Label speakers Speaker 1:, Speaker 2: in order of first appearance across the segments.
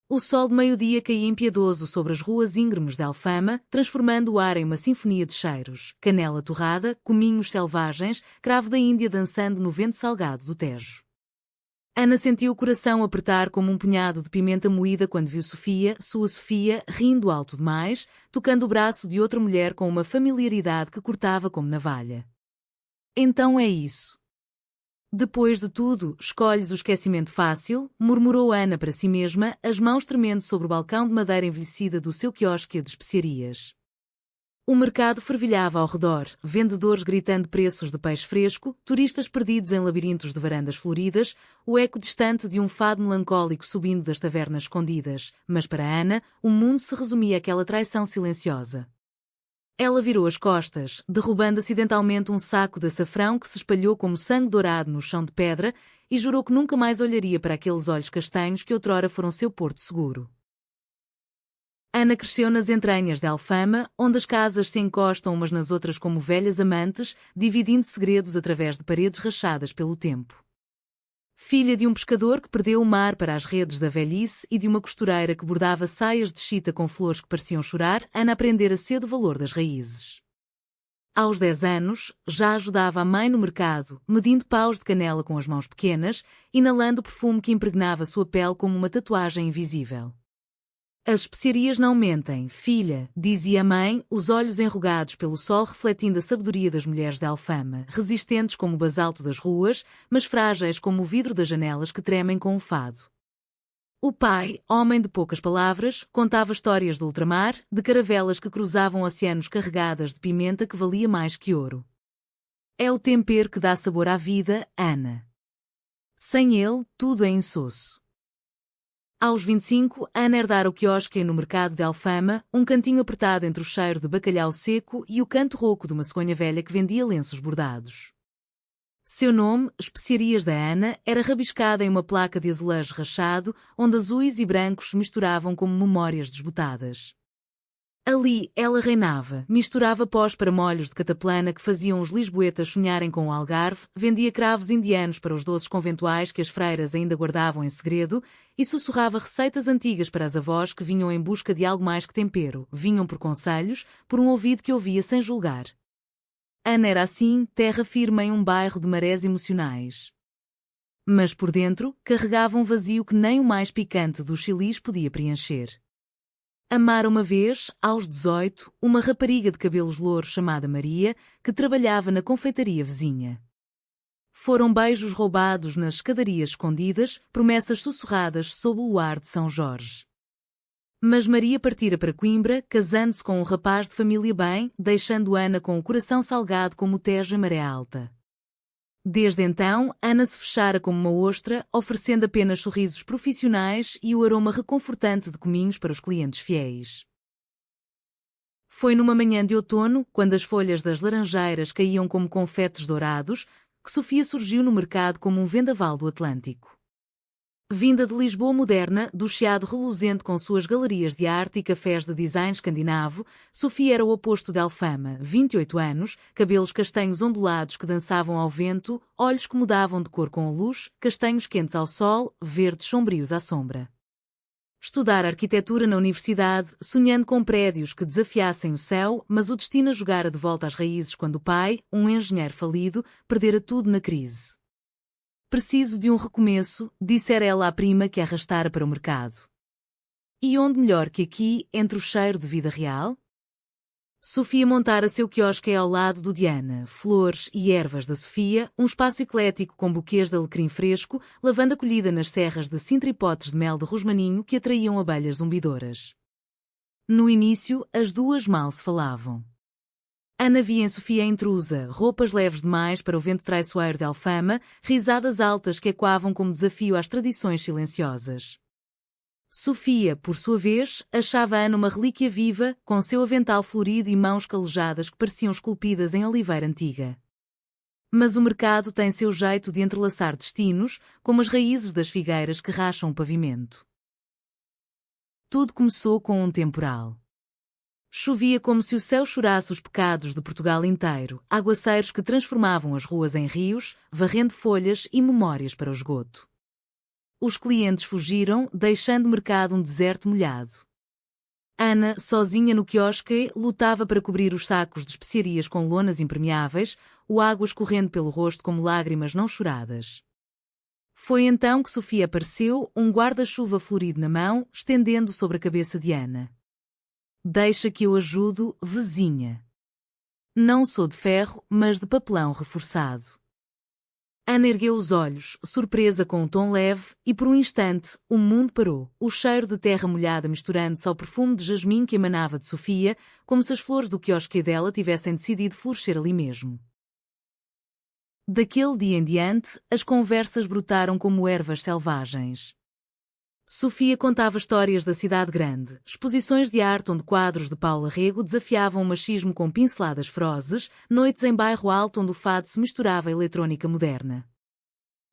Speaker 1: O sol de meio-dia caía impiedoso sobre as ruas íngremes de Alfama, transformando o ar em uma sinfonia de cheiros: canela torrada, cominhos selvagens, cravo da Índia dançando no vento salgado do Tejo. Ana sentiu o coração apertar como um punhado de pimenta moída quando viu Sofia, sua Sofia, rindo alto demais, tocando o braço de outra mulher com uma familiaridade que cortava como navalha. Então é isso. Depois de tudo, escolhes o esquecimento fácil, murmurou Ana para si mesma, as mãos tremendo sobre o balcão de madeira envelhecida do seu quiosque de especiarias. O mercado fervilhava ao redor, vendedores gritando preços de peixe fresco, turistas perdidos em labirintos de varandas floridas, o eco distante de um fado melancólico subindo das tavernas escondidas, mas para Ana, o mundo se resumia àquela traição silenciosa. Ela virou as costas, derrubando acidentalmente um saco de açafrão que se espalhou como sangue dourado no chão de pedra, e jurou que nunca mais olharia para aqueles olhos castanhos que outrora foram seu porto seguro. Ana cresceu nas entranhas de Alfama, onde as casas se encostam umas nas outras como velhas amantes, dividindo segredos através de paredes rachadas pelo tempo. Filha de um pescador que perdeu o mar para as redes da velhice e de uma costureira que bordava saias de chita com flores que pareciam chorar, Ana aprendera cedo o valor das raízes. Aos 10 anos, já ajudava a mãe no mercado, medindo paus de canela com as mãos pequenas, inalando o perfume que impregnava sua pele como uma tatuagem invisível. As especiarias não mentem, filha, dizia a mãe, os olhos enrugados pelo sol refletindo a sabedoria das mulheres de Alfama, resistentes como o basalto das ruas, mas frágeis como o vidro das janelas que tremem com o fado. O pai, homem de poucas palavras, contava histórias do ultramar, de caravelas que cruzavam oceanos carregadas de pimenta que valia mais que ouro. É o tempero que dá sabor à vida, Ana. Sem ele, tudo é insosso. Aos 25, Ana herdara o quiosque no mercado de Alfama, um cantinho apertado entre o cheiro de bacalhau seco e o canto rouco de uma cegonha velha que vendia lenços bordados. Seu nome, Especiarias da Ana, era rabiscado em uma placa de azulejo rachado, onde azuis e brancos se misturavam como memórias desbotadas. Ali, ela reinava, misturava pós para molhos de cataplana que faziam os lisboetas sonharem com o Algarve, vendia cravos indianos para os doces conventuais que as freiras ainda guardavam em segredo e sussurrava receitas antigas para as avós que vinham em busca de algo mais que tempero, vinham por conselhos, por um ouvido que ouvia sem julgar. Ana era assim, terra firme em um bairro de marés emocionais. Mas por dentro, carregava um vazio que nem o mais picante dos chilis podia preencher. Amara uma vez, aos 18, uma rapariga de cabelos louros chamada Maria, que trabalhava na confeitaria vizinha. Foram beijos roubados nas escadarias escondidas, promessas sussurradas sob o luar de São Jorge. Mas Maria partira para Coimbra, casando-se com um rapaz de família bem, deixando Ana com o coração salgado como o Tejo em maré alta. Desde então, Ana se fechara como uma ostra, oferecendo apenas sorrisos profissionais e o aroma reconfortante de cominhos para os clientes fiéis. Foi numa manhã de outono, quando as folhas das laranjeiras caíam como confetes dourados, que Sofia surgiu no mercado como um vendaval do Atlântico. Vinda de Lisboa moderna, do Chiado reluzente com suas galerias de arte e cafés de design escandinavo, Sofia era o oposto de Alfama, 28 anos, cabelos castanhos ondulados que dançavam ao vento, olhos que mudavam de cor com a luz, castanhos quentes ao sol, verdes sombrios à sombra. Estudar arquitetura na universidade, sonhando com prédios que desafiassem o céu, mas o destino a jogara de volta às raízes quando o pai, um engenheiro falido, perdera tudo na crise. Preciso de um recomeço, dissera ela à prima que a arrastara para o mercado. E onde melhor que aqui, entre o cheiro de vida real? Sofia montara seu quiosque ao lado do de Ana, flores e ervas da Sofia, um espaço eclético com buquês de alecrim fresco, lavanda colhida nas serras de Sintra e potes de mel de rosmaninho que atraíam abelhas zumbidoras. No início, as duas mal se falavam. Ana via em Sofia a intrusa, roupas leves demais para o vento traiçoeiro de Alfama, risadas altas que ecoavam como desafio às tradições silenciosas. Sofia, por sua vez, achava Ana uma relíquia viva, com seu avental florido e mãos calejadas que pareciam esculpidas em oliveira antiga. Mas o mercado tem seu jeito de entrelaçar destinos, como as raízes das figueiras que racham o pavimento. Tudo começou com um temporal. Chovia como se o céu chorasse os pecados de Portugal inteiro, aguaceiros que transformavam as ruas em rios, varrendo folhas e memórias para o esgoto. Os clientes fugiram, deixando o mercado um deserto molhado. Ana, sozinha no quiosque, lutava para cobrir os sacos de especiarias com lonas impermeáveis, o água escorrendo pelo rosto como lágrimas não choradas. Foi então que Sofia apareceu, um guarda-chuva florido na mão, estendendo sobre a cabeça de Ana. Deixa que eu ajudo, vizinha. Não sou de ferro, mas de papelão reforçado. Ana ergueu os olhos, surpresa com um tom leve, e por um instante, o mundo parou. O cheiro de terra molhada misturando-se ao perfume de jasmim que emanava de Sofia, como se as flores do quiosque dela tivessem decidido florescer ali mesmo. Daquele dia em diante, as conversas brotaram como ervas selvagens. Sofia contava histórias da cidade grande, exposições de arte onde quadros de Paula Rego desafiavam o machismo com pinceladas ferozes, noites em bairro alto onde o fado se misturava à eletrónica moderna.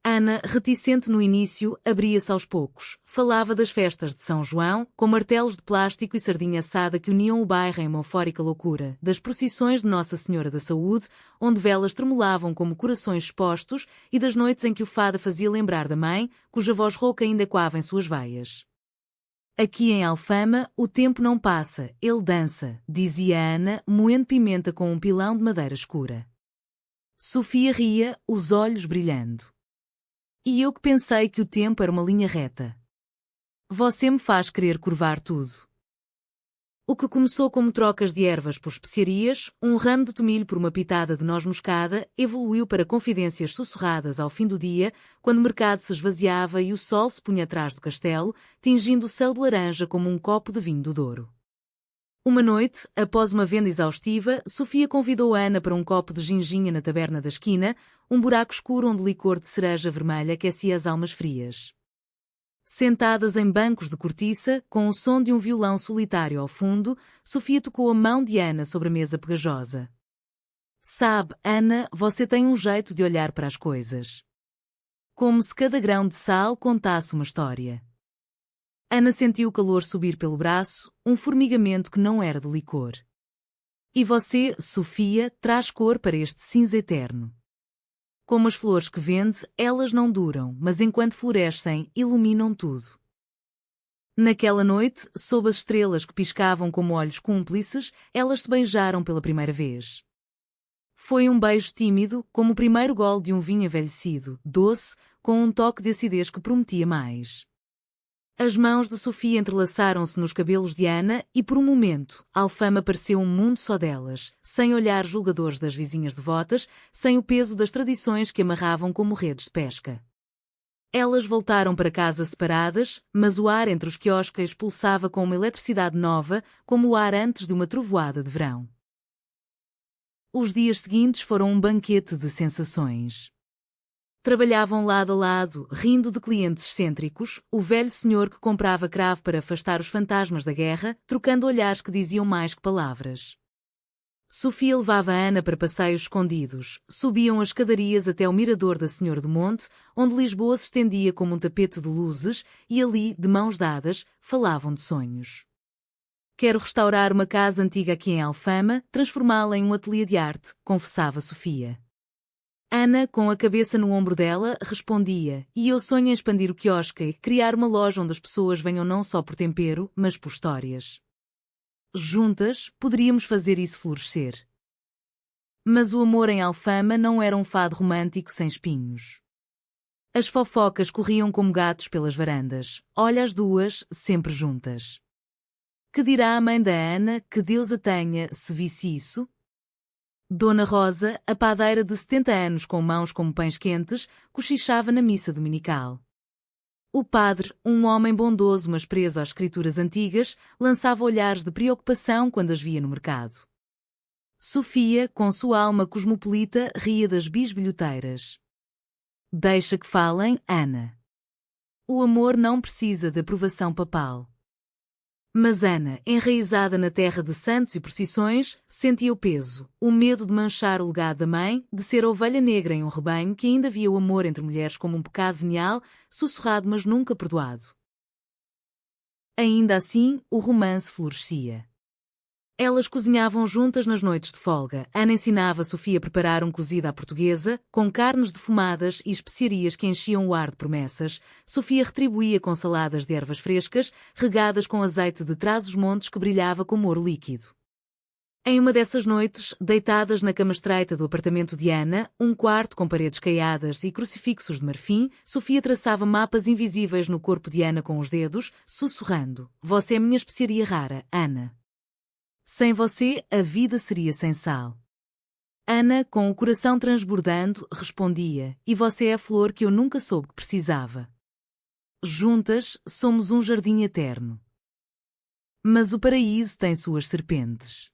Speaker 1: Ana, reticente no início, abria-se aos poucos. Falava das festas de São João, com martelos de plástico e sardinha assada que uniam o bairro em uma eufórica loucura, das procissões de Nossa Senhora da Saúde, onde velas tremulavam como corações expostos, e das noites em que o fado fazia lembrar da mãe, cuja voz rouca ainda ecoava em suas veias. Aqui em Alfama, o tempo não passa, ele dança, dizia Ana, moendo pimenta com um pilão de madeira escura. Sofia ria, os olhos brilhando. E eu que pensei que o tempo era uma linha reta. Você me faz querer curvar tudo. O que começou como trocas de ervas por especiarias, um ramo de tomilho por uma pitada de noz moscada, evoluiu para confidências sussurradas ao fim do dia, quando o mercado se esvaziava e o sol se punha atrás do castelo, tingindo o céu de laranja como um copo de vinho do Douro. Uma noite, após uma venda exaustiva, Sofia convidou Ana para um copo de ginginha na taberna da esquina, um buraco escuro onde licor de cereja vermelha aquecia as almas frias. Sentadas em bancos de cortiça, com o som de um violão solitário ao fundo, Sofia tocou a mão de Ana sobre a mesa pegajosa. Sabe, Ana, você tem um jeito de olhar para as coisas. Como se cada grão de sal contasse uma história. Ana sentiu o calor subir pelo braço, um formigamento que não era de licor. E você, Sofia, traz cor para este cinza eterno. Como as flores que vende, elas não duram, mas enquanto florescem, iluminam tudo. Naquela noite, sob as estrelas que piscavam como olhos cúmplices, elas se beijaram pela primeira vez. Foi um beijo tímido, como o primeiro gole de um vinho envelhecido, doce, com um toque de acidez que prometia mais. As mãos de Sofia entrelaçaram-se nos cabelos de Ana e, por um momento, Alfama pareceu um mundo só delas, sem olhares julgadores das vizinhas devotas, sem o peso das tradições que amarravam como redes de pesca. Elas voltaram para casa separadas, mas o ar entre os quiosques pulsava com uma eletricidade nova, como o ar antes de uma trovoada de verão. Os dias seguintes foram um banquete de sensações. Trabalhavam lado a lado, rindo de clientes excêntricos, o velho senhor que comprava cravo para afastar os fantasmas da guerra, trocando olhares que diziam mais que palavras. Sofia levava a Ana para passeios escondidos, subiam as escadarias até o mirador da Senhora do Monte, onde Lisboa se estendia como um tapete de luzes, e ali, de mãos dadas, falavam de sonhos. Quero restaurar uma casa antiga aqui em Alfama, transformá-la em um ateliê de arte, confessava Sofia. Ana, com a cabeça no ombro dela, respondia, e eu sonho em expandir o quiosque, criar uma loja onde as pessoas venham não só por tempero, mas por histórias. Juntas, poderíamos fazer isso florescer. Mas o amor em Alfama não era um fado romântico sem espinhos. As fofocas corriam como gatos pelas varandas, olha as duas, sempre juntas. Que dirá a mãe da Ana, que Deus a tenha, se visse isso? Dona Rosa, a padeira de 70 anos com mãos como pães quentes, cochichava na missa dominical. O padre, um homem bondoso mas preso às escrituras antigas, lançava olhares de preocupação quando as via no mercado. Sofia, com sua alma cosmopolita, ria das bisbilhoteiras. Deixa que falem, Ana. O amor não precisa de aprovação papal. Mas Ana, enraizada na terra de santos e procissões, sentia o peso, o medo de manchar o legado da mãe, de ser a ovelha negra em um rebanho que ainda via o amor entre mulheres como um pecado venial, sussurrado mas nunca perdoado. Ainda assim, o romance florescia. Elas cozinhavam juntas nas noites de folga. Ana ensinava Sofia a preparar um cozido à portuguesa, com carnes defumadas e especiarias que enchiam o ar de promessas. Sofia retribuía com saladas de ervas frescas, regadas com azeite de trás-os-montes que brilhava como ouro líquido. Em uma dessas noites, deitadas na cama estreita do apartamento de Ana, um quarto com paredes caiadas e crucifixos de marfim, Sofia traçava mapas invisíveis no corpo de Ana com os dedos, sussurrando: "Você é minha especiaria rara, Ana. Sem você, a vida seria sem sal." Ana, com o coração transbordando, respondia: "E você é a flor que eu nunca soube que precisava. Juntas, somos um jardim eterno. Mas o paraíso tem suas serpentes."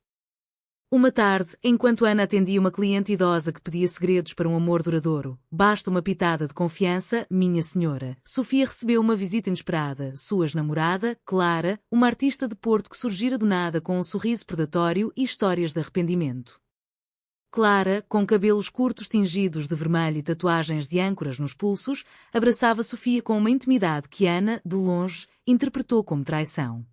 Speaker 1: Uma tarde, enquanto Ana atendia uma cliente idosa que pedia segredos para um amor duradouro, "Basta uma pitada de confiança, minha senhora." Sofia recebeu uma visita inesperada. Sua ex-namorada, Clara, uma artista de Porto que surgira do nada com um sorriso predatório e histórias de arrependimento. Clara, com cabelos curtos tingidos de vermelho e tatuagens de âncoras nos pulsos, abraçava Sofia com uma intimidade que Ana, de longe, interpretou como traição.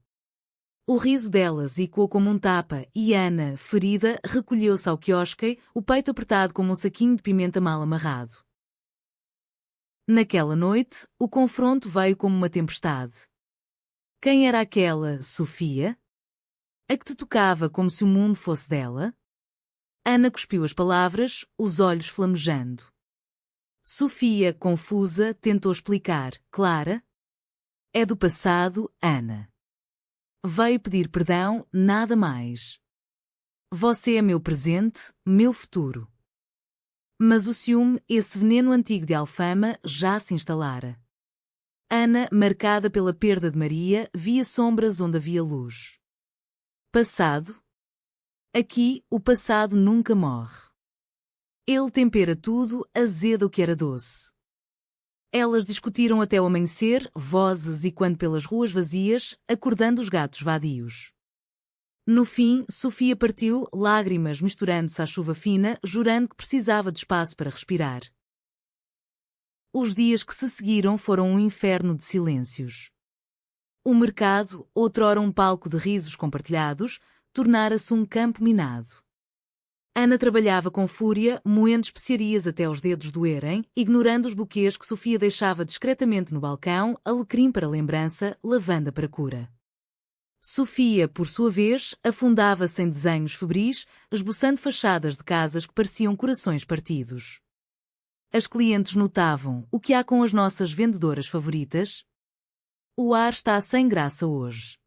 Speaker 1: O riso delas ecoou como um tapa e Ana, ferida, recolheu-se ao quiosque, o peito apertado como um saquinho de pimenta mal amarrado. Naquela noite, o confronto veio como uma tempestade. Quem era aquela, Sofia? A que te tocava como se o mundo fosse dela? Ana cuspiu as palavras, os olhos flamejando. Sofia, confusa, tentou explicar: "Clara? É do passado, Ana. Veio pedir perdão, nada mais. Você é meu presente, meu futuro." Mas o ciúme, esse veneno antigo de Alfama, já se instalara. Ana, marcada pela perda de Maria, via sombras onde havia luz. Passado? Aqui, o passado nunca morre. Ele tempera tudo, azeda o que era doce. Elas discutiram até o amanhecer, vozes e quando pelas ruas vazias, acordando os gatos vadios. No fim, Sofia partiu, lágrimas misturando-se à chuva fina, jurando que precisava de espaço para respirar. Os dias que se seguiram foram um inferno de silêncios. O mercado, outrora um palco de risos compartilhados, tornara-se um campo minado. Ana trabalhava com fúria, moendo especiarias até os dedos doerem, ignorando os buquês que Sofia deixava discretamente no balcão, alecrim para lembrança, lavanda para cura. Sofia, por sua vez, afundava-se em desenhos febris, esboçando fachadas de casas que pareciam corações partidos. As clientes notavam: "O que há com as nossas vendedoras favoritas? O ar está sem graça hoje."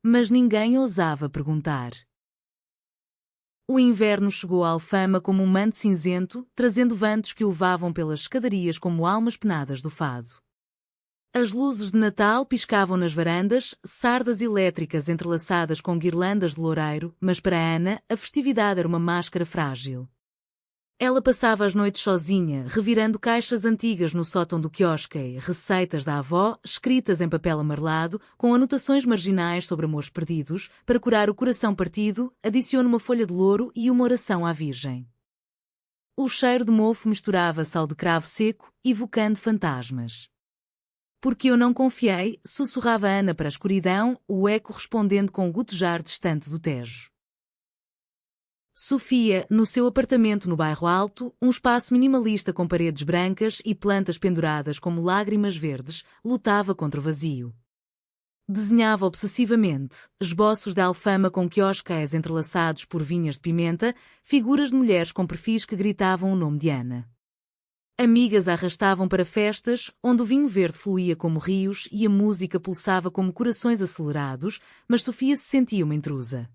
Speaker 1: Mas ninguém ousava perguntar. O inverno chegou à Alfama como um manto cinzento, trazendo ventos que o levavam pelas escadarias como almas penadas do fado. As luzes de Natal piscavam nas varandas, sardas elétricas entrelaçadas com guirlandas de loureiro, mas para Ana, a festividade era uma máscara frágil. Ela passava as noites sozinha, revirando caixas antigas no sótão do quiosque, receitas da avó, escritas em papel amarelado, com anotações marginais sobre amores perdidos, para curar o coração partido, adicione uma folha de louro e uma oração à Virgem. O cheiro de mofo misturava-se ao de cravo seco, evocando fantasmas. "Porque eu não confiei", sussurrava Ana para a escuridão, o eco respondendo com o gotejar distante do Tejo. Sofia, no seu apartamento no bairro Alto, um espaço minimalista com paredes brancas e plantas penduradas como lágrimas verdes, lutava contra o vazio. Desenhava obsessivamente, esboços de Alfama com quiosques entrelaçados por vinhas de pimenta, figuras de mulheres com perfis que gritavam o nome de Ana. Amigas a arrastavam para festas, onde o vinho verde fluía como rios e a música pulsava como corações acelerados, mas Sofia se sentia uma intrusa.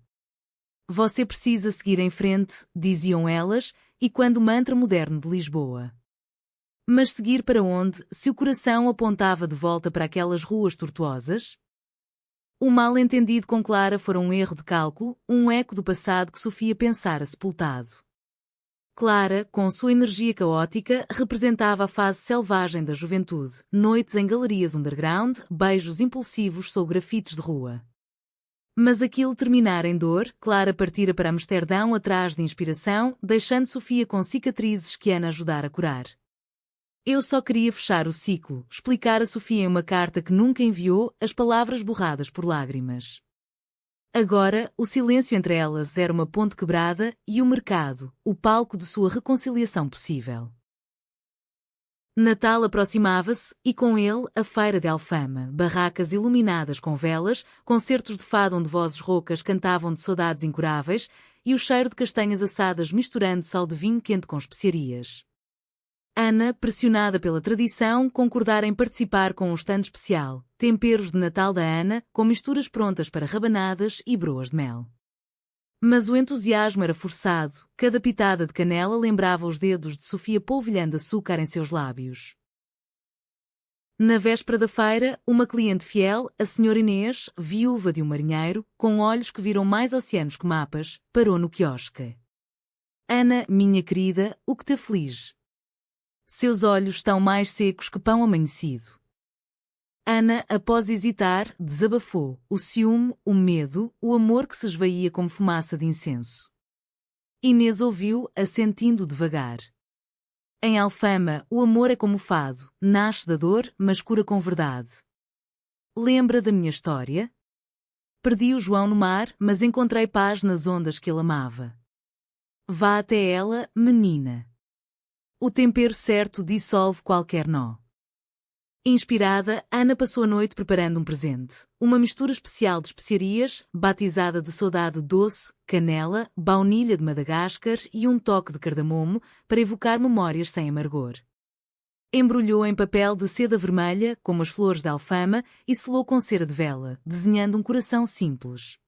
Speaker 1: "Você precisa seguir em frente", diziam elas, e quando o mantra moderno de Lisboa. Mas seguir para onde, se o coração apontava de volta para aquelas ruas tortuosas? O mal-entendido com Clara fora um erro de cálculo, um eco do passado que Sofia pensara sepultado. Clara, com sua energia caótica, representava a fase selvagem da juventude, noites em galerias underground, beijos impulsivos sob grafites de rua. Mas aquilo terminara em dor, Clara partira para Amsterdão atrás de inspiração, deixando Sofia com cicatrizes que Ana ajudara a curar. "Eu só queria fechar o ciclo", explicara Sofia em uma carta que nunca enviou, as palavras borradas por lágrimas. Agora, o silêncio entre elas era uma ponte quebrada e o mercado, o palco de sua reconciliação possível. Natal aproximava-se e com ele a feira de Alfama, barracas iluminadas com velas, concertos de fado onde vozes roucas cantavam de saudades incuráveis e o cheiro de castanhas assadas misturando-se ao de vinho quente com especiarias. Ana, pressionada pela tradição, concordara em participar com um stand especial, temperos de Natal da Ana, com misturas prontas para rabanadas e broas de mel. Mas o entusiasmo era forçado, cada pitada de canela lembrava os dedos de Sofia polvilhando açúcar em seus lábios. Na véspera da feira, uma cliente fiel, a senhora Inês, viúva de um marinheiro, com olhos que viram mais oceanos que mapas, parou no quiosque. Ana, minha querida, o que te aflige? Seus olhos estão mais secos que pão amanhecido. Ana, após hesitar, desabafou, o ciúme, o medo, o amor que se esvaía como fumaça de incenso. Inês ouviu, assentindo devagar. Em Alfama, o amor é como o fado, nasce da dor, mas cura com verdade. Lembra da minha história? Perdi o João no mar, mas encontrei paz nas ondas que ele amava. Vá até ela, menina. O tempero certo dissolve qualquer nó. Inspirada, Ana passou a noite preparando um presente. Uma mistura especial de especiarias, batizada de saudade doce, canela, baunilha de Madagascar e um toque de cardamomo, para evocar memórias sem amargor. Embrulhou em papel de seda vermelha, como as flores da Alfama, e selou com cera de vela, desenhando um coração simples.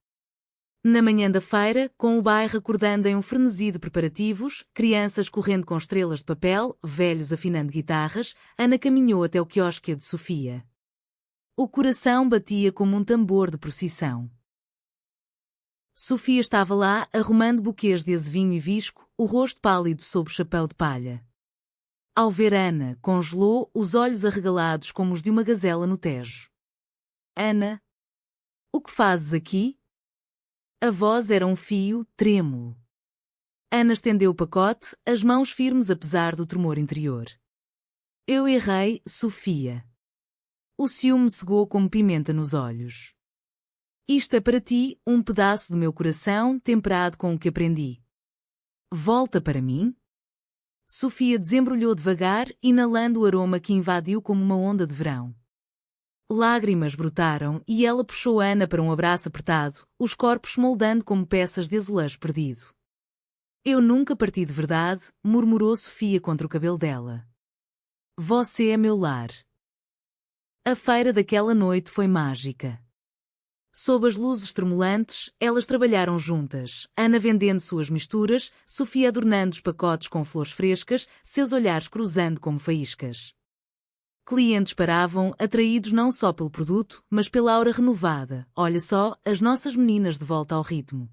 Speaker 1: Na manhã da feira, com o bairro acordando em um frenesi de preparativos, crianças correndo com estrelas de papel, velhos afinando guitarras, Ana caminhou até o quiosque de Sofia. O coração batia como um tambor de procissão. Sofia estava lá, arrumando buquês de azevinho e visco, o rosto pálido sob o chapéu de palha. Ao ver Ana, congelou, os olhos arregalados como os de uma gazela no Tejo. Ana, o que fazes aqui? A voz era um fio, trêmulo. Ana estendeu o pacote, as mãos firmes apesar do tremor interior. Eu errei, Sofia. O ciúme cegou como pimenta nos olhos. Isto é para ti, um pedaço do meu coração temperado com o que aprendi. Volta para mim? Sofia desembrulhou devagar, inalando o aroma que invadiu como uma onda de verão. Lágrimas brotaram e ela puxou Ana para um abraço apertado, os corpos moldando como peças de azulejo perdido. Eu nunca parti de verdade, murmurou Sofia contra o cabelo dela. Você é meu lar. A feira daquela noite foi mágica. Sob as luzes tremulantes, elas trabalharam juntas, Ana vendendo suas misturas, Sofia adornando os pacotes com flores frescas, seus olhares cruzando como faíscas. Clientes paravam, atraídos não só pelo produto, mas pela aura renovada. Olha só, as nossas meninas de volta ao ritmo.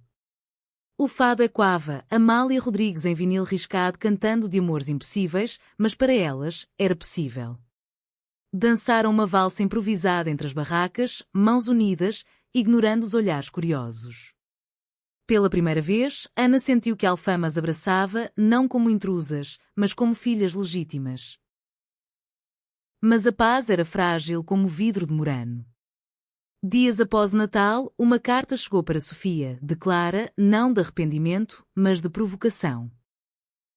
Speaker 1: O fado ecoava, Amália Rodrigues em vinil riscado cantando de amores impossíveis, mas para elas, era possível. Dançaram uma valsa improvisada entre as barracas, mãos unidas, ignorando os olhares curiosos. Pela primeira vez, Ana sentiu que Alfama as abraçava, não como intrusas, mas como filhas legítimas. Mas a paz era frágil como vidro de Murano. Dias após o Natal, uma carta chegou para Sofia, de Clara, não de arrependimento, mas de provocação.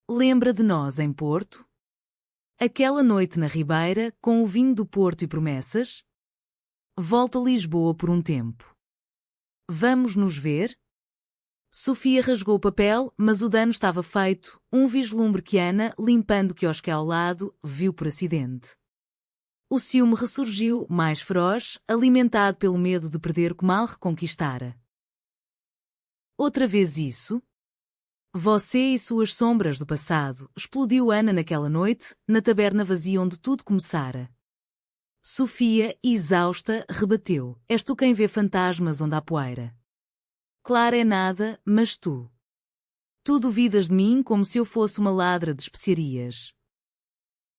Speaker 1: Lembra de nós em Porto? Aquela noite na Ribeira, com o vinho do Porto e promessas? Volta a Lisboa por um tempo. Vamos nos ver? Sofia rasgou o papel, mas o dano estava feito, um vislumbre que Ana, limpando o quiosque ao lado, viu por acidente. O ciúme ressurgiu, mais feroz, alimentado pelo medo de perder o que mal reconquistara. Outra vez isso? Você e suas sombras do passado, explodiu Ana naquela noite, na taberna vazia onde tudo começara. Sofia, exausta, rebateu. És tu quem vê fantasmas onde há poeira. Clara é nada, mas tu. Tu duvidas de mim como se eu fosse uma ladra de especiarias.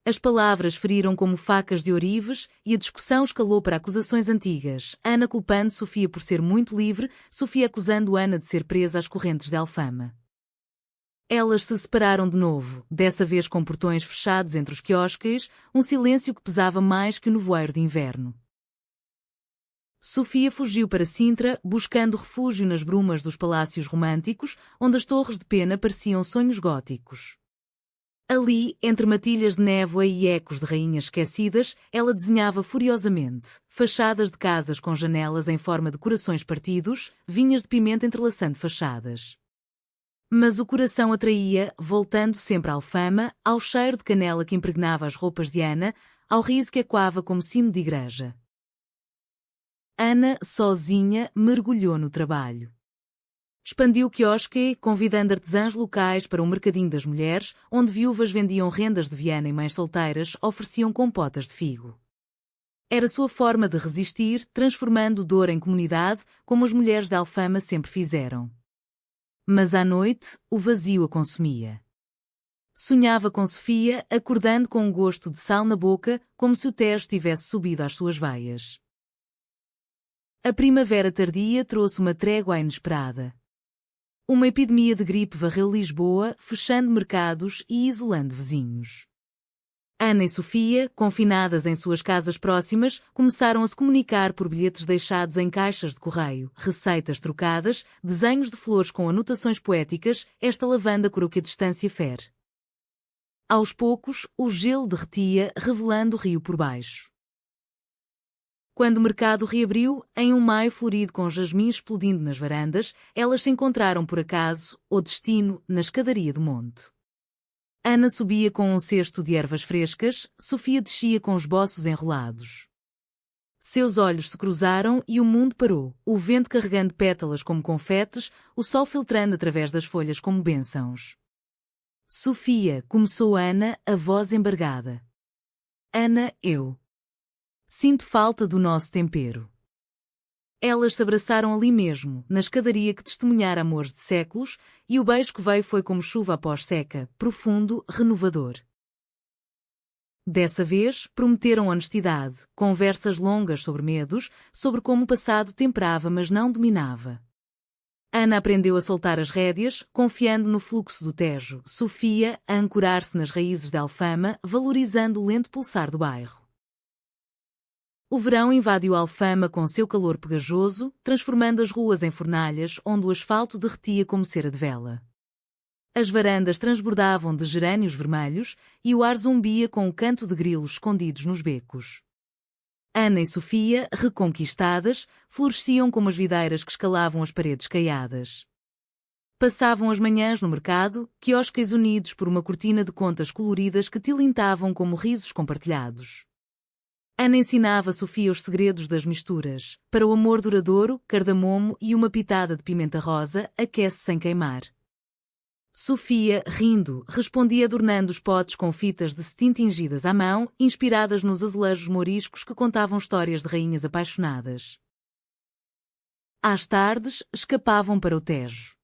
Speaker 1: As palavras feriram como facas de ourives e a discussão escalou para acusações antigas. Ana culpando Sofia por ser muito livre, Sofia acusando Ana de ser presa às correntes de Alfama. Elas se separaram de novo, dessa vez com portões fechados entre os quiosques, um silêncio que pesava mais que o nevoeiro de inverno. Sofia fugiu para Sintra, buscando refúgio nas brumas dos palácios românticos, onde as torres de pena pareciam sonhos góticos. Ali, entre matilhas de névoa e ecos de rainhas esquecidas, ela desenhava furiosamente fachadas de casas com janelas em forma de corações partidos, vinhas de pimenta entrelaçando fachadas. Mas o coração atraía, voltando sempre à Alfama, ao cheiro de canela que impregnava as roupas de Ana, ao riso que ecoava como sino de igreja. Ana, sozinha, mergulhou no trabalho. Expandiu o quiosque, convidando artesãs locais para o mercadinho das mulheres, onde viúvas vendiam rendas de Viana e mães solteiras ofereciam compotas de figo. Era sua forma de resistir, transformando dor em comunidade, como as mulheres de Alfama sempre fizeram. Mas à noite, o vazio a consumia. Sonhava com Sofia, acordando com um gosto de sal na boca, como se o Tejo tivesse subido às suas veias. A primavera tardia trouxe uma trégua inesperada. Uma epidemia de gripe varreu Lisboa, fechando mercados e isolando vizinhos. Ana e Sofia, confinadas em suas casas próximas, começaram a se comunicar por bilhetes deixados em caixas de correio, receitas trocadas, desenhos de flores com anotações poéticas, esta lavanda cura o que a distância fere. Aos poucos, o gelo derretia, revelando o rio por baixo. Quando o mercado reabriu, em um maio florido com jasmins explodindo nas varandas, elas se encontraram por acaso, ou destino, na escadaria do monte. Ana subia com um cesto de ervas frescas, Sofia descia com os boços enrolados. Seus olhos se cruzaram e o mundo parou, o vento carregando pétalas como confetes, o sol filtrando através das folhas como bênçãos. Sofia, começou Ana, a voz embargada. Ana, eu sinto falta do nosso tempero. Elas se abraçaram ali mesmo, na escadaria que testemunhara amores de séculos, e o beijo que veio foi como chuva após seca, profundo, renovador. Dessa vez, prometeram honestidade, conversas longas sobre medos, sobre como o passado temperava mas não dominava. Ana aprendeu a soltar as rédeas, confiando no fluxo do Tejo, Sofia a ancorar-se nas raízes da Alfama, valorizando o lento pulsar do bairro. O verão invadiu Alfama com seu calor pegajoso, transformando as ruas em fornalhas onde o asfalto derretia como cera de vela. As varandas transbordavam de gerânios vermelhos e o ar zumbia com o canto de grilos escondidos nos becos. Ana e Sofia, reconquistadas, floresciam como as videiras que escalavam as paredes caiadas. Passavam as manhãs no mercado, quiosques unidos por uma cortina de contas coloridas que tilintavam como risos compartilhados. Ana ensinava a Sofia os segredos das misturas. Para o amor duradouro, cardamomo e uma pitada de pimenta rosa, aquece sem queimar. Sofia, rindo, respondia adornando os potes com fitas de cetim tingidas à mão, inspiradas nos azulejos mouriscos que contavam histórias de rainhas apaixonadas. Às tardes, escapavam para o Tejo.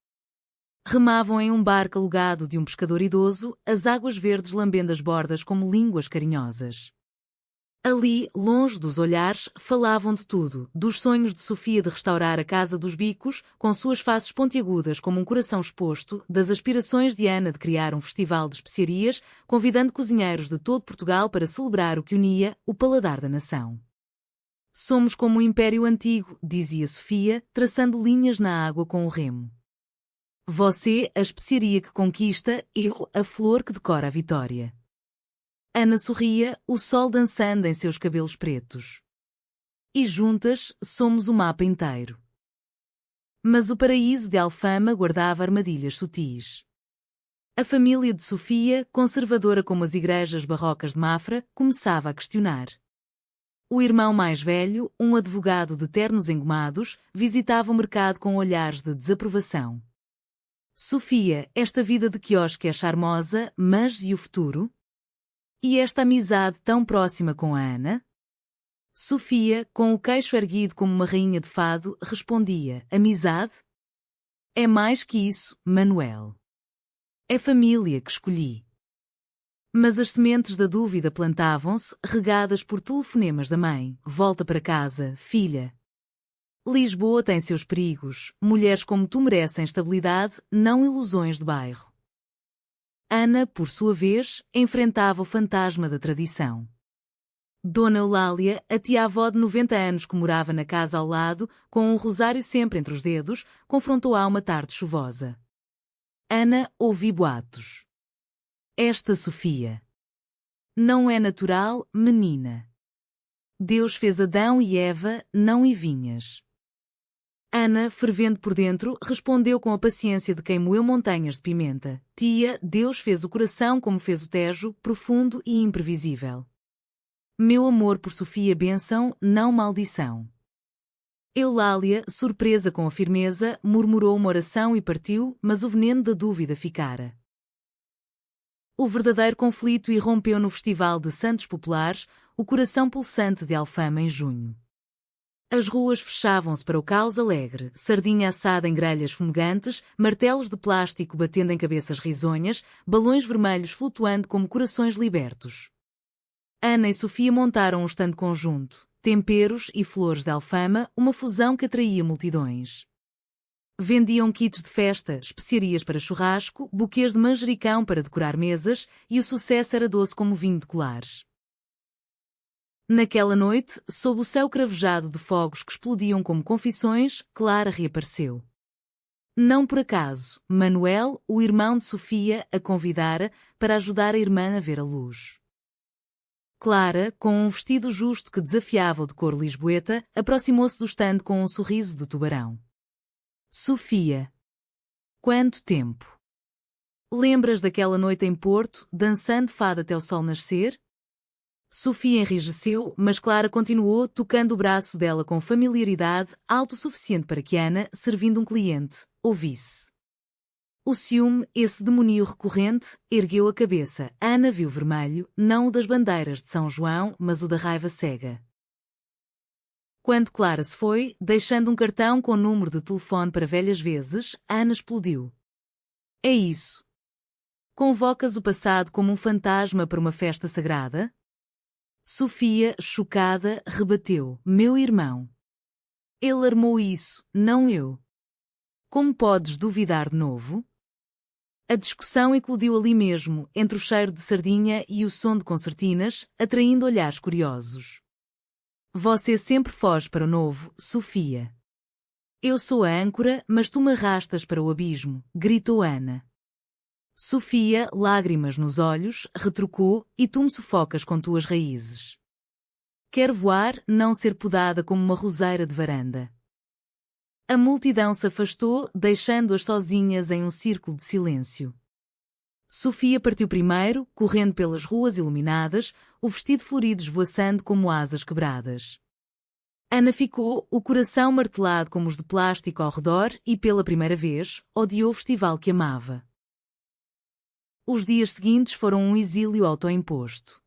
Speaker 1: Remavam em um barco alugado de um pescador idoso, as águas verdes lambendo as bordas como línguas carinhosas. Ali, longe dos olhares, falavam de tudo, dos sonhos de Sofia de restaurar a Casa dos Bicos, com suas faces pontiagudas como um coração exposto, das aspirações de Ana de criar um festival de especiarias, convidando cozinheiros de todo Portugal para celebrar o que unia, o paladar da nação. Somos como o Império Antigo, dizia Sofia, traçando linhas na água com o remo. Você, a especiaria que conquista, eu, a flor que decora a vitória. Ana sorria, o sol dançando em seus cabelos pretos. E juntas, somos o mapa inteiro. Mas o paraíso de Alfama guardava armadilhas sutis. A família de Sofia, conservadora como as igrejas barrocas de Mafra, começava a questionar. O irmão mais velho, um advogado de ternos engomados, visitava o mercado com olhares de desaprovação. Sofia, esta vida de quiosque é charmosa, mas e o futuro? E esta amizade tão próxima com a Ana? Sofia, com o queixo erguido como uma rainha de fado, respondia: amizade? É mais que isso, Manuel. É família que escolhi. Mas as sementes da dúvida plantavam-se, regadas por telefonemas da mãe: volta para casa, filha. Lisboa tem seus perigos, mulheres como tu merecem estabilidade, não ilusões de bairro. Ana, por sua vez, enfrentava o fantasma da tradição. Dona Eulália, a tia-avó de 90 anos que morava na casa ao lado, com um rosário sempre entre os dedos, confrontou-a uma tarde chuvosa. Ana, ouvi boatos. Esta Sofia. Não é natural, menina. Deus fez Adão e Eva, não e vinhas. Ana, fervendo por dentro, respondeu com a paciência de quem moeu montanhas de pimenta. Tia, Deus fez o coração como fez o Tejo, profundo e imprevisível. Meu amor por Sofia bênção, não maldição. Eulália, surpresa com a firmeza, murmurou uma oração e partiu, mas o veneno da dúvida ficara. O verdadeiro conflito irrompeu no Festival de Santos Populares, o coração pulsante de Alfama em junho. As ruas fechavam-se para o caos alegre, sardinha assada em grelhas fumegantes, martelos de plástico batendo em cabeças risonhas, balões vermelhos flutuando como corações libertos. Ana e Sofia montaram um stand conjunto, temperos e flores de Alfama, uma fusão que atraía multidões. Vendiam kits de festa, especiarias para churrasco, buquês de manjericão para decorar mesas, e o sucesso era doce como vinho de colares. Naquela noite, sob o céu cravejado de fogos que explodiam como confissões, Clara reapareceu. Não por acaso, Manuel, o irmão de Sofia, a convidara para ajudar a irmã a ver a luz. Clara, com um vestido justo que desafiava o decoro lisboeta, aproximou-se do estande com um sorriso de tubarão. Sofia. Quanto tempo! Lembras daquela noite em Porto, dançando fado até o sol nascer? Sofia enrijeceu, mas Clara continuou, tocando o braço dela com familiaridade, alto o suficiente para que Ana, servindo um cliente, ouvisse. O ciúme, esse demonío recorrente, ergueu a cabeça. Ana viu vermelho, não o das bandeiras de São João, mas o da raiva cega. Quando Clara se foi, deixando um cartão com número de telefone para velhas vezes, Ana explodiu. É isso. Convocas o passado como um fantasma para uma festa sagrada? Sofia, chocada, rebateu. Meu irmão. Ele armou isso, não eu. Como podes duvidar de novo? A discussão eclodiu ali mesmo, entre o cheiro de sardinha e o som de concertinas, atraindo olhares curiosos. Você sempre foge para o novo, Sofia. Eu sou a âncora, mas tu me arrastas para o abismo, gritou Ana. Sofia, lágrimas nos olhos, retrucou, e tu me sufocas com tuas raízes. Quero voar, não ser podada como uma roseira de varanda. A multidão se afastou, deixando-as sozinhas em um círculo de silêncio. Sofia partiu primeiro, correndo pelas ruas iluminadas, o vestido florido esvoaçando como asas quebradas. Ana ficou, o coração martelado como os de plástico ao redor e, pela primeira vez, odiou o festival que amava. Os dias seguintes foram um exílio autoimposto.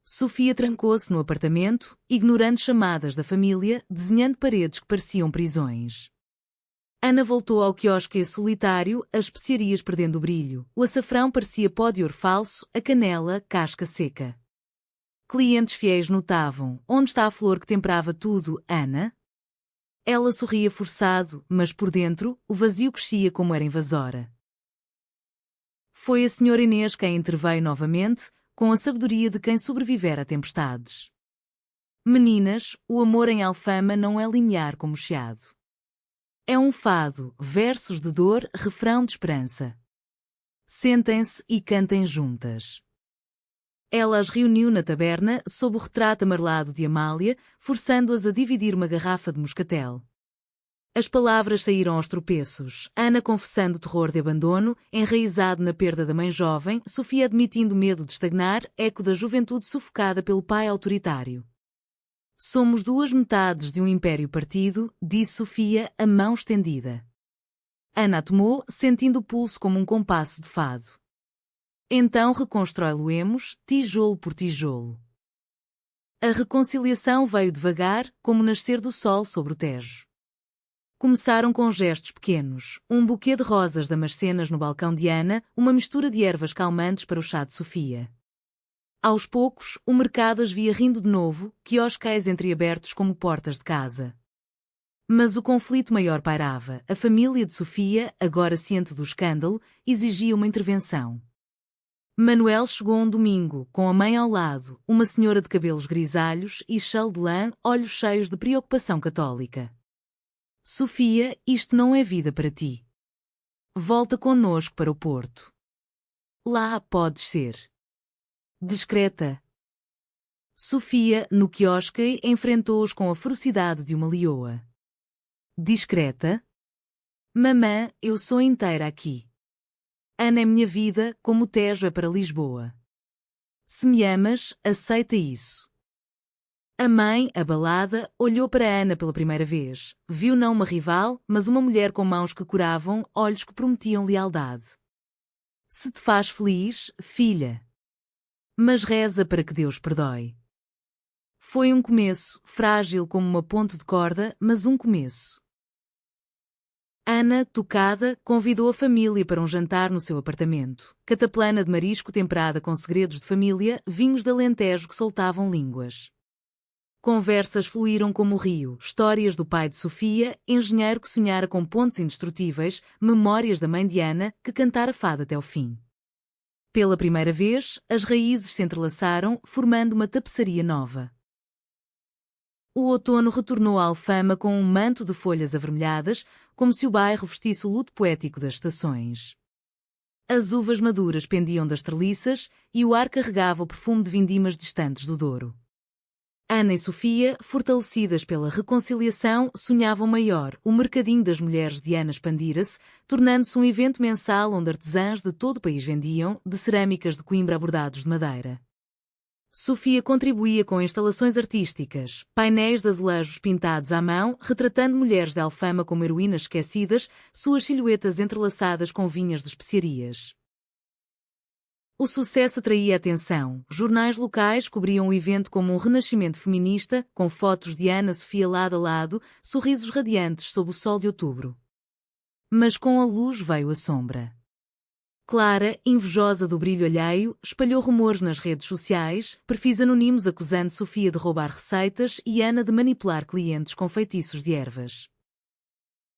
Speaker 1: Sofia trancou-se no apartamento, ignorando chamadas da família, desenhando paredes que pareciam prisões. Ana voltou ao quiosque solitário, as especiarias perdendo o brilho. O açafrão parecia pó de ouro falso, a canela, casca seca. Clientes fiéis notavam: onde está a flor que temperava tudo, Ana? Ela sorria forçado, mas por dentro, o vazio crescia como era invasora. Foi a senhora Inês quem interveio novamente, com a sabedoria de quem sobrevivera a tempestades. Meninas, o amor em Alfama não é linear como o chiado. É um fado, versos de dor, refrão de esperança. Sentem-se e cantem juntas. Ela as reuniu na taberna, sob o retrato amarelado de Amália, forçando-as a dividir uma garrafa de moscatel. As palavras saíram aos tropeços, Ana confessando o terror de abandono, enraizado na perda da mãe jovem, Sofia admitindo medo de estagnar, eco da juventude sufocada pelo pai autoritário. Somos duas metades de um império partido, disse Sofia, a mão estendida. Ana a tomou, sentindo o pulso como um compasso de fado. Então reconstrói-lo-emos, tijolo por tijolo. A reconciliação veio devagar, como o nascer do sol sobre o Tejo. Começaram com gestos pequenos, um buquê de rosas damascenas no balcão de Ana, uma mistura de ervas calmantes para o chá de Sofia. Aos poucos, o mercado as via rindo de novo, quiosques entreabertos como portas de casa. Mas o conflito maior pairava, a família de Sofia, agora ciente do escândalo, exigia uma intervenção. Manuel chegou um domingo, com a mãe ao lado, uma senhora de cabelos grisalhos e chale de lã, olhos cheios de preocupação católica. Sofia, isto não é vida para ti. Volta connosco para o Porto. Lá podes ser discreta. Sofia, no quiosque, enfrentou-os com a ferocidade de uma leoa. Discreta? Mamã, eu sou inteira aqui. Ana é minha vida, como o Tejo é para Lisboa. Se me amas, aceita isso. A mãe, abalada, olhou para Ana pela primeira vez. Viu não uma rival, mas uma mulher com mãos que curavam, olhos que prometiam lealdade. Se te faz feliz, filha. Mas reza para que Deus perdoe. Foi um começo, frágil como uma ponte de corda, mas um começo. Ana, tocada, convidou a família para um jantar no seu apartamento. Cataplana de marisco temperada com segredos de família, vinhos de Alentejo que soltavam línguas. Conversas fluíram como o rio, histórias do pai de Sofia, engenheiro que sonhara com pontes indestrutíveis, memórias da mãe de Ana, que cantara fado até o fim. Pela primeira vez, as raízes se entrelaçaram, formando uma tapeçaria nova. O outono retornou à Alfama com um manto de folhas avermelhadas, como se o bairro vestisse o luto poético das estações. As uvas maduras pendiam das treliças e o ar carregava o perfume de vindimas distantes do Douro. Ana e Sofia, fortalecidas pela reconciliação, sonhavam maior. O Mercadinho das Mulheres de Ana expandira-se, tornando-se um evento mensal onde artesãs de todo o país vendiam, de cerâmicas de Coimbra a bordados de madeira. Sofia contribuía com instalações artísticas, painéis de azulejos pintados à mão, retratando mulheres de Alfama como heroínas esquecidas, suas silhuetas entrelaçadas com vinhas de especiarias. O sucesso atraía atenção. Jornais locais cobriam o evento como um renascimento feminista, com fotos de Ana e Sofia lado a lado, sorrisos radiantes sob o sol de outubro. Mas com a luz veio a sombra. Clara, invejosa do brilho alheio, espalhou rumores nas redes sociais, perfis anónimos acusando Sofia de roubar receitas e Ana de manipular clientes com feitiços de ervas.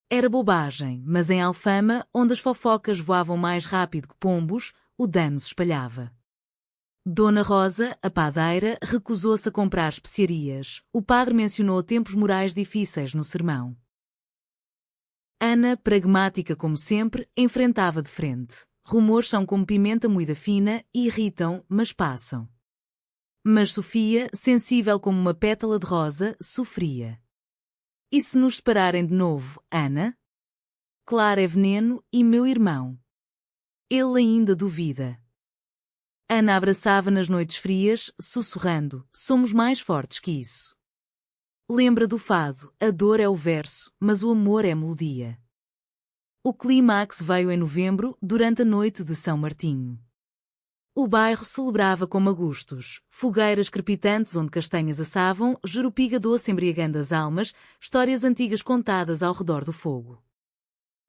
Speaker 1: Era bobagem, mas em Alfama, onde as fofocas voavam mais rápido que pombos, o dano se espalhava. Dona Rosa, a padeira, recusou-se a comprar especiarias. O padre mencionou tempos morais difíceis no sermão. Ana, pragmática como sempre, enfrentava de frente. Rumores são como pimenta moída fina, irritam, mas passam. Mas Sofia, sensível como uma pétala de rosa, sofria. E se nos separarem de novo, Ana? Clara é veneno e meu irmão. Ele ainda duvida. Ana abraçava nas noites frias, sussurrando, somos mais fortes que isso. Lembra do fado, a dor é o verso, mas o amor é a melodia. O clímax veio em novembro, durante a noite de São Martinho. O bairro celebrava com magustos, fogueiras crepitantes onde castanhas assavam, jerupiga doce embriagando as almas, histórias antigas contadas ao redor do fogo.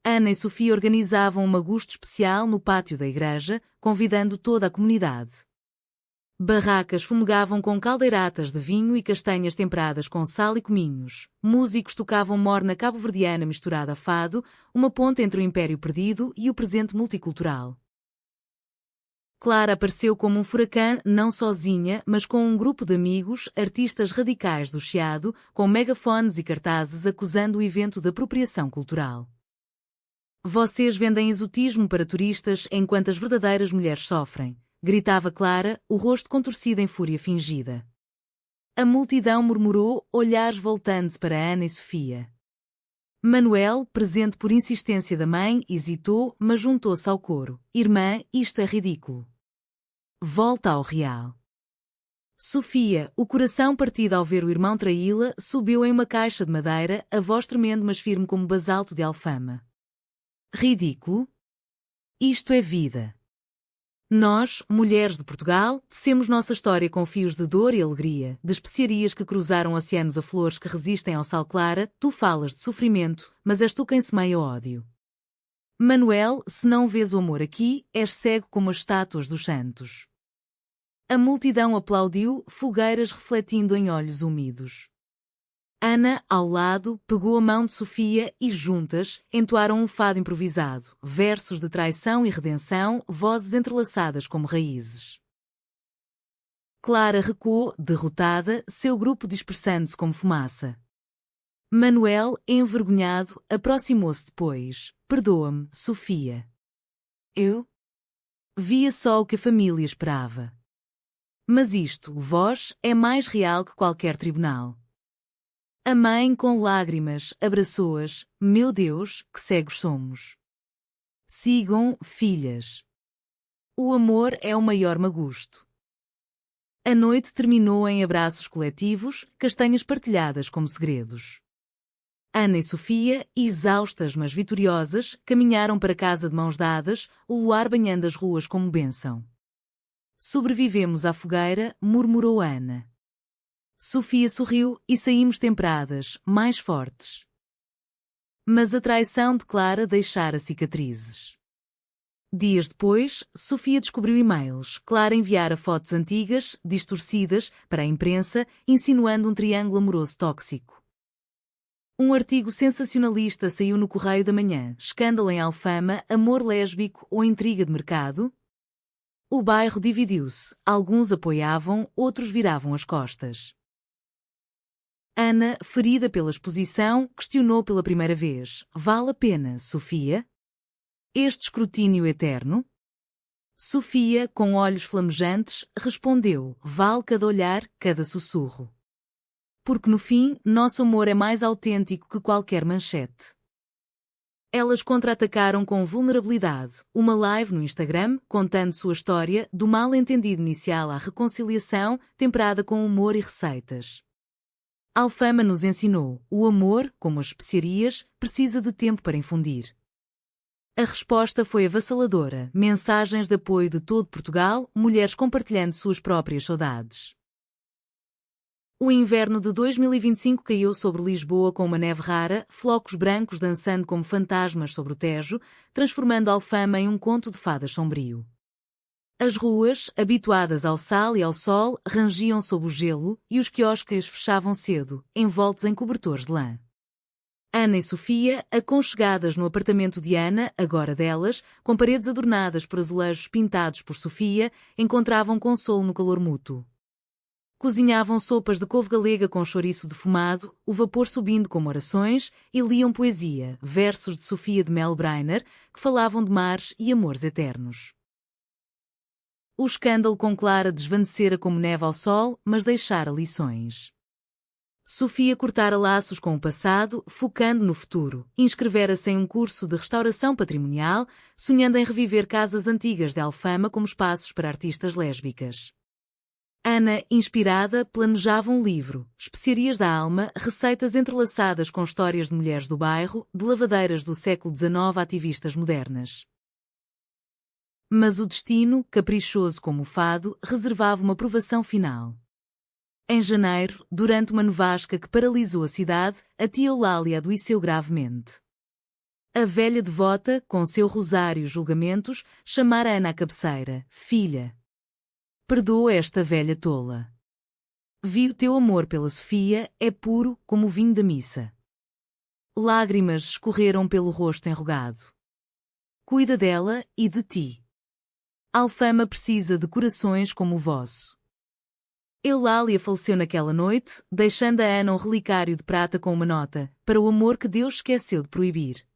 Speaker 1: Ana e Sofia organizavam um magusto especial no pátio da igreja, convidando toda a comunidade. Barracas fumegavam com caldeiratas de vinho e castanhas temperadas com sal e cominhos. Músicos tocavam morna cabo-verdiana misturada a fado, uma ponte entre o Império Perdido e o presente multicultural. Clara apareceu como um furacão, não sozinha, mas com um grupo de amigos, artistas radicais do Chiado, com megafones e cartazes acusando o evento de apropriação cultural. Vocês vendem exotismo para turistas enquanto as verdadeiras mulheres sofrem, gritava Clara, o rosto contorcido em fúria fingida. A multidão murmurou, olhares voltando-se para Ana e Sofia. Manuel, presente por insistência da mãe, hesitou, mas juntou-se ao coro. Irmã, isto é ridículo. Volta ao real. Sofia, o coração partido ao ver o irmão traí-la, subiu em uma caixa de madeira, a voz tremendo mas firme como basalto de Alfama. Ridículo? Isto é vida. Nós, mulheres de Portugal, tecemos nossa história com fios de dor e alegria, de especiarias que cruzaram oceanos a flores que resistem ao sal clara. Tu falas de sofrimento, mas és tu quem semeia ódio. Manuel, se não vês o amor aqui, és cego como as estátuas dos santos. A multidão aplaudiu, fogueiras refletindo em olhos úmidos. Ana, ao lado, pegou a mão de Sofia e, juntas, entoaram um fado improvisado, versos de traição e redenção, vozes entrelaçadas como raízes. Clara recuou, derrotada, seu grupo dispersando-se como fumaça. Manuel, envergonhado, aproximou-se depois. Perdoa-me, Sofia. Eu? Via só o que a família esperava. Mas isto, vós, é mais real que qualquer tribunal. A mãe, com lágrimas, abraçou-as. Meu Deus, que cegos somos. Sigam, filhas. O amor é o maior magusto. A noite terminou em abraços coletivos, castanhas partilhadas como segredos. Ana e Sofia, exaustas mas vitoriosas, caminharam para casa de mãos dadas, o luar banhando as ruas como bênção. Sobrevivemos à fogueira, murmurou Ana. Sofia sorriu e saímos temperadas, mais fortes. Mas a traição de Clara deixara cicatrizes. Dias depois, Sofia descobriu e-mails. Clara enviara fotos antigas, distorcidas, para a imprensa, insinuando um triângulo amoroso tóxico. Um artigo sensacionalista saiu no Correio da Manhã. Escândalo em Alfama, amor lésbico ou intriga de mercado? O bairro dividiu-se. Alguns apoiavam, outros viravam as costas. Ana, ferida pela exposição, questionou pela primeira vez. Vale a pena, Sofia? Este escrutínio eterno? Sofia, com olhos flamejantes, respondeu. Vale cada olhar, cada sussurro. Porque no fim, nosso amor é mais autêntico que qualquer manchete. Elas contra-atacaram com vulnerabilidade, uma live no Instagram, contando sua história, do mal-entendido inicial à reconciliação, temperada com humor e receitas. Alfama nos ensinou, o amor, como as especiarias, precisa de tempo para infundir. A resposta foi avassaladora, mensagens de apoio de todo Portugal, mulheres compartilhando suas próprias saudades. O inverno de 2025 caiu sobre Lisboa com uma neve rara, flocos brancos dançando como fantasmas sobre o Tejo, transformando Alfama em um conto de fadas sombrio. As ruas, habituadas ao sal e ao sol, rangiam sob o gelo e os quiosques fechavam cedo, envoltos em cobertores de lã. Ana e Sofia, aconchegadas no apartamento de Ana, agora delas, com paredes adornadas por azulejos pintados por Sofia, encontravam consolo no calor mútuo. Cozinhavam sopas de couve galega com chouriço defumado, o vapor subindo como orações, e liam poesia, versos de Sofia de Mel Brainer, que falavam de mares e amores eternos. O escândalo com Clara desvanecera como neve ao sol, mas deixara lições. Sofia cortara laços com o passado, focando no futuro. Inscrevera-se em um curso de restauração patrimonial, sonhando em reviver casas antigas de Alfama como espaços para artistas lésbicas. Ana, inspirada, planejava um livro, especiarias da alma, receitas entrelaçadas com histórias de mulheres do bairro, de lavadeiras do século XIX a ativistas modernas. Mas o destino, caprichoso como o fado, reservava uma provação final. Em janeiro, durante uma nevasca que paralisou a cidade, a tia Eulália adoeceu gravemente. A velha devota, com seu rosário e julgamentos, chamara Ana à cabeceira. Filha, perdoa esta velha tola. Vi o teu amor pela Sofia, é puro como o vinho da missa. Lágrimas escorreram pelo rosto enrugado. Cuida dela e de ti. Alfama precisa de corações como o vosso. Eulália faleceu naquela noite, deixando a Ana um relicário de prata com uma nota, para o amor que Deus esqueceu de proibir.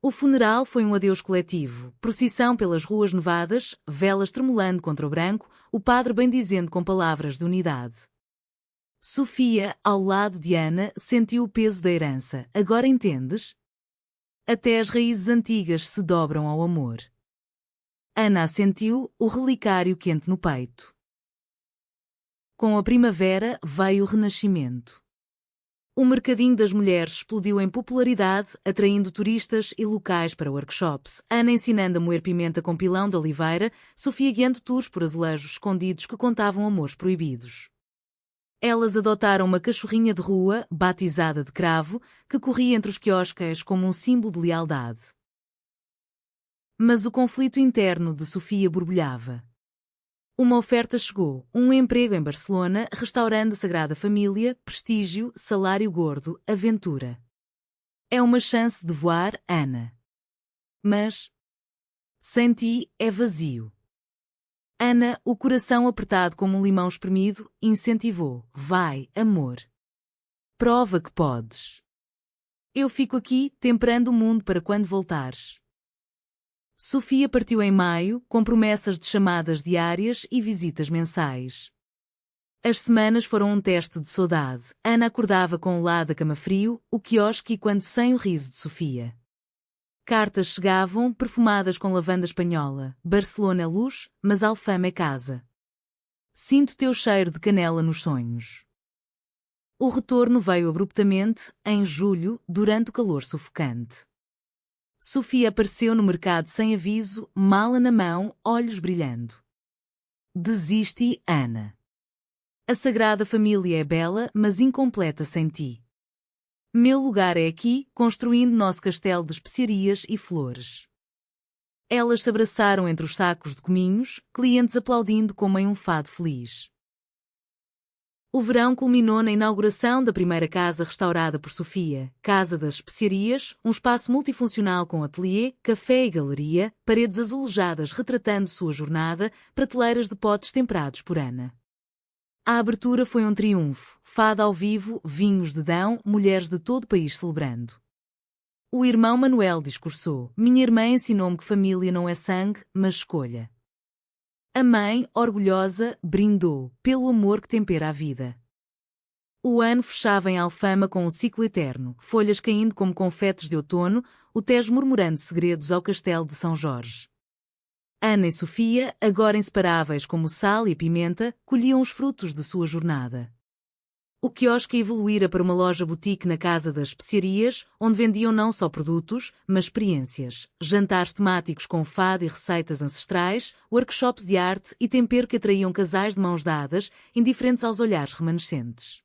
Speaker 1: O funeral foi um adeus coletivo, procissão pelas ruas nevadas, velas tremulando contra o branco, o padre bendizendo com palavras de unidade. Sofia, ao lado de Ana, sentiu o peso da herança. Agora entendes? Até as raízes antigas se dobram ao amor. Ana assentiu, o relicário quente no peito. Com a primavera veio o renascimento. O mercadinho das mulheres explodiu em popularidade, atraindo turistas e locais para workshops. Ana ensinando a moer pimenta com pilão de oliveira, Sofia guiando tours por azulejos escondidos que contavam amores proibidos. Elas adotaram uma cachorrinha de rua, batizada de Cravo, que corria entre os quiosques como um símbolo de lealdade. Mas o conflito interno de Sofia borbulhava. Uma oferta chegou, um emprego em Barcelona, restaurante Sagrada Família, prestígio, salário gordo, aventura. É uma chance de voar, Ana. Mas, sem ti, é vazio. Ana, o coração apertado como um limão espremido, incentivou. Vai, amor. Prova que podes. Eu fico aqui, temperando o mundo para quando voltares. Sofia partiu em maio, com promessas de chamadas diárias e visitas mensais. As semanas foram um teste de saudade. Ana acordava com o lado da cama frio, o quiosque e quando sem o riso de Sofia. Cartas chegavam, perfumadas com lavanda espanhola. Barcelona é luz, mas Alfama é casa. Sinto teu cheiro de canela nos sonhos. O retorno veio abruptamente, em julho, durante o calor sufocante. Sofia apareceu no mercado sem aviso, mala na mão, olhos brilhando. Desisti, Ana. A Sagrada Família é bela, mas incompleta sem ti. Meu lugar é aqui, construindo nosso castelo de especiarias e flores. Elas se abraçaram entre os sacos de cominhos, clientes aplaudindo como em um fado feliz. O verão culminou na inauguração da primeira casa restaurada por Sofia, Casa das Especiarias, um espaço multifuncional com ateliê, café e galeria, paredes azulejadas retratando sua jornada, prateleiras de potes temperados por Ana. A abertura foi um triunfo, fado ao vivo, vinhos de Dão, mulheres de todo o país celebrando. O irmão Manuel discursou: minha irmã ensinou-me que família não é sangue, mas escolha. A mãe, orgulhosa, brindou, pelo amor que tempera a vida. O ano fechava em Alfama com um ciclo eterno, folhas caindo como confetes de outono, o Tejo murmurando segredos ao castelo de São Jorge. Ana e Sofia, agora inseparáveis como sal e pimenta, colhiam os frutos de sua jornada. O quiosque evoluíra para uma loja boutique na Casa das Especiarias, onde vendiam não só produtos, mas experiências, jantares temáticos com fado e receitas ancestrais, workshops de arte e tempero que atraíam casais de mãos dadas, indiferentes aos olhares remanescentes.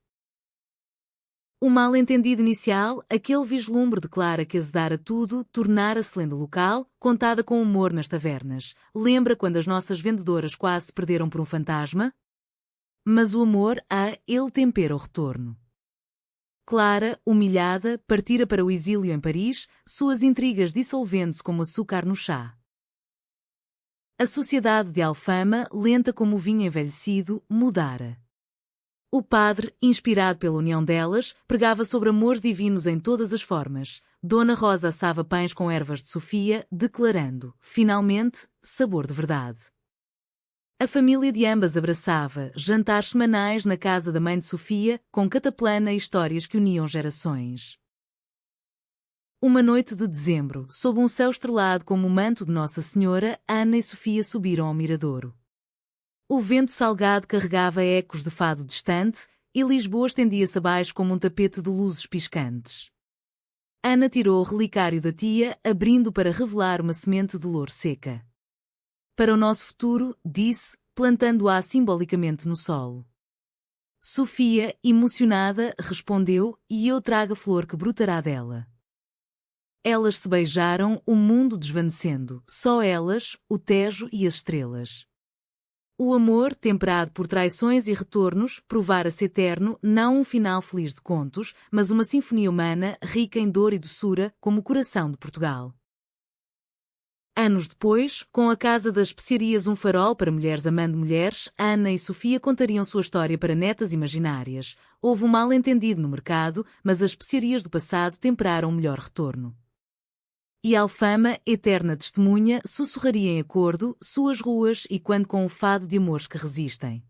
Speaker 1: O mal-entendido inicial, aquele vislumbre declara que azedara tudo, tornara-se lenda local, contada com humor nas tavernas. Lembra quando as nossas vendedoras quase se perderam por um fantasma? Mas o amor, ele tempera o retorno. Clara, humilhada, partira para o exílio em Paris, suas intrigas dissolvendo-se como açúcar no chá. A sociedade de Alfama, lenta como o vinho envelhecido, mudara. O padre, inspirado pela união delas, pregava sobre amores divinos em todas as formas. Dona Rosa assava pães com ervas de Sofia, declarando, finalmente, sabor de verdade. A família de ambas abraçava, jantares semanais na casa da mãe de Sofia, com cataplana e histórias que uniam gerações. Uma noite de dezembro, sob um céu estrelado como o manto de Nossa Senhora, Ana e Sofia subiram ao miradouro. O vento salgado carregava ecos de fado distante, e Lisboa estendia-se abaixo como um tapete de luzes piscantes. Ana tirou o relicário da tia, abrindo para revelar uma semente de louro seca. Para o nosso futuro, disse, plantando-a simbolicamente no solo. Sofia, emocionada, respondeu, e eu trago a flor que brotará dela. Elas se beijaram, o mundo desvanecendo, só elas, o Tejo e as estrelas. O amor, temperado por traições e retornos, provara-se eterno, não um final feliz de contos, mas uma sinfonia humana, rica em dor e doçura, como o coração de Portugal. Anos depois, com a Casa das Especiarias um farol para mulheres amando mulheres, Ana e Sofia contariam sua história para netas imaginárias. Houve um mal-entendido no mercado, mas as especiarias do passado temperaram um melhor retorno. E Alfama, eterna testemunha, sussurraria em acordo, suas ruas e quando com o fado de amores que resistem.